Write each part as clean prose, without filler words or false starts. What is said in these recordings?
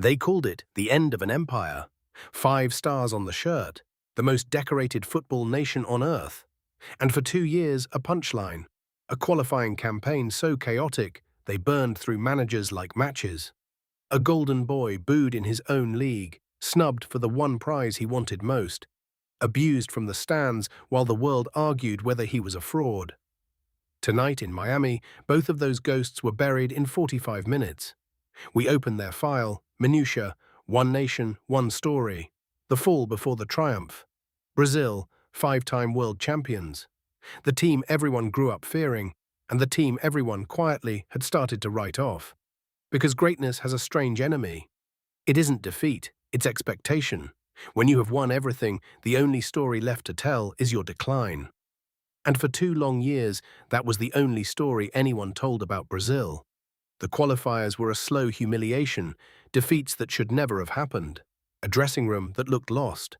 They called it the end of an empire. 5 stars on the shirt, the most decorated football nation on earth. And for 2 years, a punchline. A qualifying campaign so chaotic, they burned through managers like matches. A golden boy booed in his own league, snubbed for the one prize he wanted most. Abused from the stands while the world argued whether he was a fraud. Tonight in Miami, both of those ghosts were buried in 45 minutes. We opened their file, Minutia, one nation, one story. The fall before the triumph. Brazil, 5-time world champions. The team everyone grew up fearing, and the team everyone quietly had started to write off. Because greatness has a strange enemy. It isn't defeat, it's expectation. When you have won everything, the only story left to tell is your decline. And for 2 long years, that was the only story anyone told about Brazil. The qualifiers were a slow humiliation, defeats that should never have happened, a dressing room that looked lost,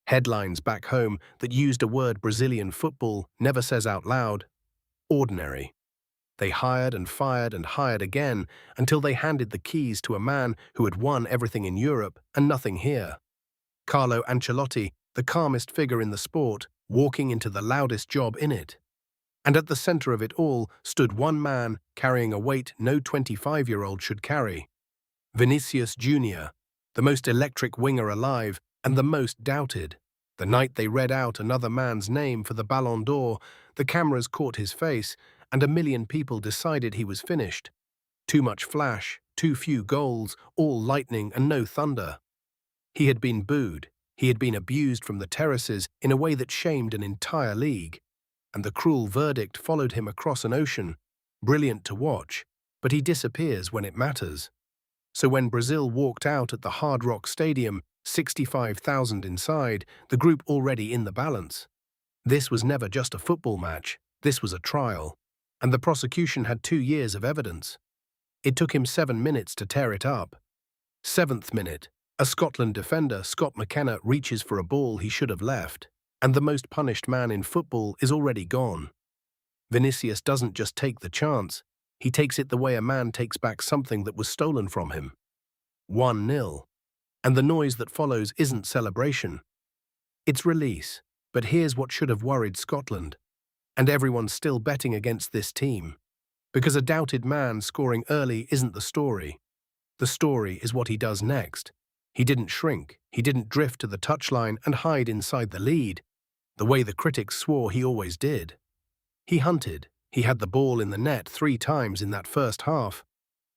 headlines back home that used a word Brazilian football never says out loud: ordinary. They hired and fired and hired again until they handed the keys to a man who had won everything in Europe and nothing here. Carlo Ancelotti, the calmest figure in the sport, walking into the loudest job in it. And at the center of it all stood one man carrying a weight no 25-year-old should carry. Vinicius Junior, the most electric winger alive and the most doubted. The night they read out another man's name for the Ballon d'Or, the cameras caught his face, and 1 million people decided he was finished. Too much flash, too few goals, all lightning and no thunder. He had been booed, he had been abused from the terraces in a way that shamed an entire league. And the cruel verdict followed him across an ocean, brilliant to watch, but he disappears when it matters. So when Brazil walked out at the Hard Rock Stadium, 65,000 inside, the group already in the balance. This was never just a football match, this was a trial, and the prosecution had 2 years of evidence. It took him 7 minutes to tear it up. 7th minute, a Scotland defender, Scott McKenna, reaches for a ball he should have left. And the most punished man in football is already gone. Vinicius doesn't just take the chance, he takes it the way a man takes back something that was stolen from him. 1-0. And the noise that follows isn't celebration. It's release. But here's what should have worried Scotland. And everyone's still betting against this team. Because a doubted man scoring early isn't the story. The story is what he does next. He didn't shrink, he didn't drift to the touchline and hide inside the lead, the way the critics swore he always did. He hunted, he had the ball in the net 3 times in that first half.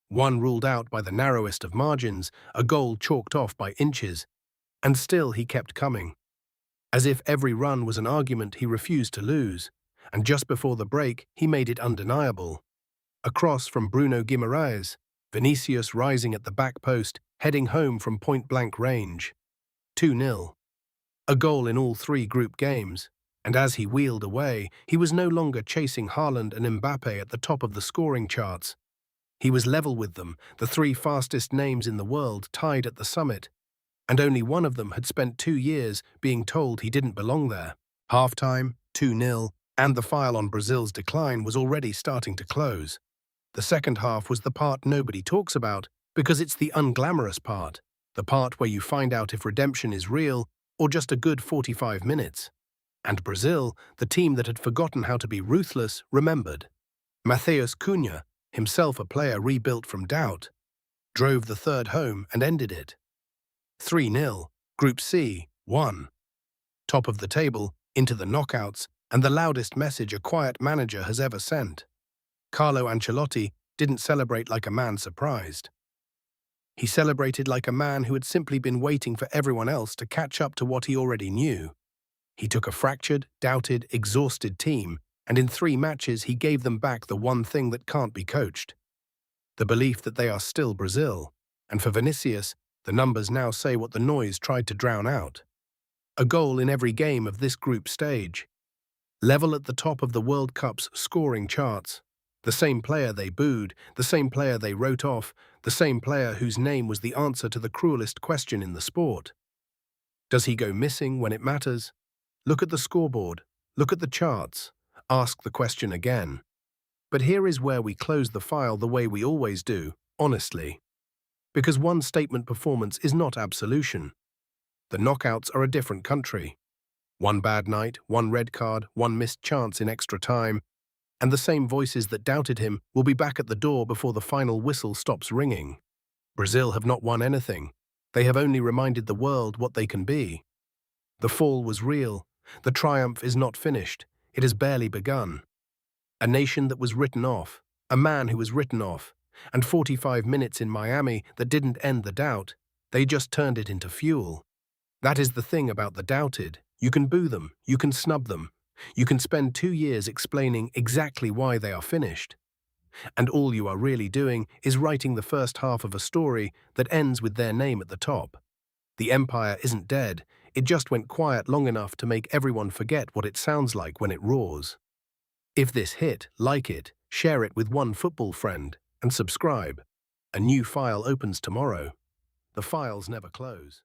1 ruled out by the narrowest of margins, a goal chalked off by inches. And still he kept coming. As if every run was an argument he refused to lose, and just before the break he made it undeniable. A cross from Bruno Guimaraes, Vinicius rising at the back post, heading home from point-blank range. 2-0. A goal in all 3 group games, and as he wheeled away, he was no longer chasing Haaland and Mbappe at the top of the scoring charts. He was level with them, the 3 fastest names in the world tied at the summit, and only one of them had spent 2 years being told he didn't belong there. Half-time, 2-0, and the file on Brazil's decline was already starting to close. The second half was the part nobody talks about, because it's the unglamorous part, the part where you find out if redemption is real or just a good 45 minutes. And Brazil, the team that had forgotten how to be ruthless, remembered. Matheus Cunha, himself a player rebuilt from doubt, drove the third home and ended it. 3-0, Group C, 1. Top of the table, into the knockouts, and the loudest message a quiet manager has ever sent. Carlo Ancelotti didn't celebrate like a man surprised. He celebrated like a man who had simply been waiting for everyone else to catch up to what he already knew. He took a fractured, doubted, exhausted team, and in 3 matches he gave them back the one thing that can't be coached. The belief that they are still Brazil, and for Vinicius, the numbers now say what the noise tried to drown out. A goal in every game of this group stage. Level at the top of the World Cup's scoring charts. The same player they booed, the same player they wrote off, the same player whose name was the answer to the cruelest question in the sport. Does he go missing when it matters? Look at the scoreboard, look at the charts, ask the question again. But here is where we close the file the way we always do, honestly. Because one statement performance is not absolution. The knockouts are a different country. One bad night, one red card, one missed chance in extra time, and the same voices that doubted him will be back at the door before the final whistle stops ringing. Brazil have not won anything. They have only reminded the world what they can be. The fall was real. The triumph is not finished. It has barely begun. A nation that was written off, a man who was written off, and 45 minutes in Miami that didn't end the doubt. They just turned it into fuel. That is the thing about the doubted. You can boo them, you can snub them, you can spend 2 years explaining exactly why they are finished. And all you are really doing is writing the first half of a story that ends with their name at the top. The empire isn't dead, it just went quiet long enough to make everyone forget what it sounds like when it roars. If this hit, like it, share it with one football friend, and subscribe. A new file opens tomorrow. The files never close.